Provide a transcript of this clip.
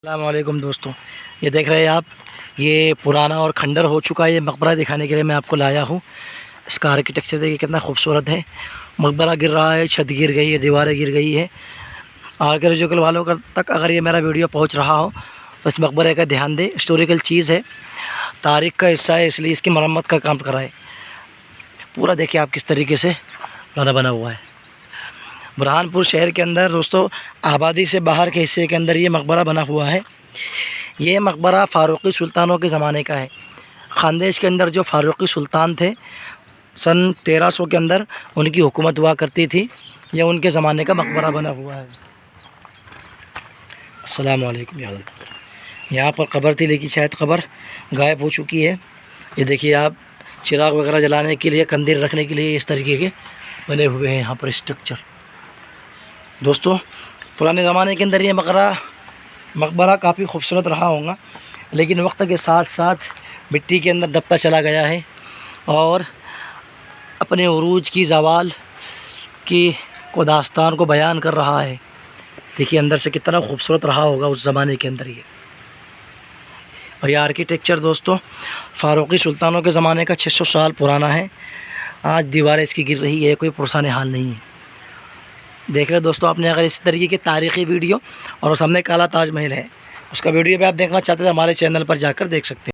अस्सलाम वालेकुम दोस्तों, ये देख रहे हैं आप, ये पुराना और खंडर हो चुका है ये मकबरा दिखाने के लिए मैं आपको लाया हूँ। इसका आर्किटेक्चर देखिए कितना खूबसूरत है। मकबरा गिर रहा है, छत गिर गई है, दीवारें गिर गई है। आर्कियोलॉजिकल वालों का तक अगर ये मेरा वीडियो पहुँच रहा हो तो इस मकबरे का ध्यान दें। हिस्टोरिकल चीज़ है, तारीख़ का हिस्सा है, इसलिए इसकी मरम्मत का काम कराएँ। पूरा देखिए आप किस तरीके से बना हुआ है। बुरहानपुर शहर के अंदर दोस्तों, आबादी से बाहर के हिस्से के अंदर ये मकबरा बना हुआ है। ये मकबरा फ़ारूक़ी सुल्तानों के ज़माने का है। ख़ानदेश के अंदर जो फ़ारूक़ी सुल्तान थे, सन 1300 के अंदर उनकी हुकूमत हुआ करती थी। यह उनके ज़माने का मकबरा बना हुआ है। अस्सलाम वालेकुम। यहाँ पर कब्र थी, लेकिन शायद कब्र गायब हो चुकी है। ये देखिए आप, चिराग वगैरह जलाने के लिए, कंदील रखने के लिए इस तरीके के बने हुए हैं यहाँ पर स्ट्रक्चर। दोस्तों, पुराने ज़माने के अंदर ये मकबरा काफ़ी खूबसूरत रहा होगा, लेकिन वक्त के साथ साथ मिट्टी के अंदर दबता चला गया है और अपने उरूज की ज़वाल की को दास्तान को बयान कर रहा है। देखिए अंदर से कितना खूबसूरत रहा होगा उस ज़माने के अंदर ये। और ये आर्किटेक्चर दोस्तों फ़ारूक़ी सुल्तानों के ज़माने का 600 साल पुराना है। आज दीवारें इसकी गिर रही है, कोई पुरसाने हाल नहीं है। देख रहे दोस्तों, आपने अगर इस तरीके की तारीख़ी वीडियो और सामने काला ताज महल है, उसका वीडियो भी आप देखना चाहते हैं, हमारे चैनल पर जाकर देख सकते हैं।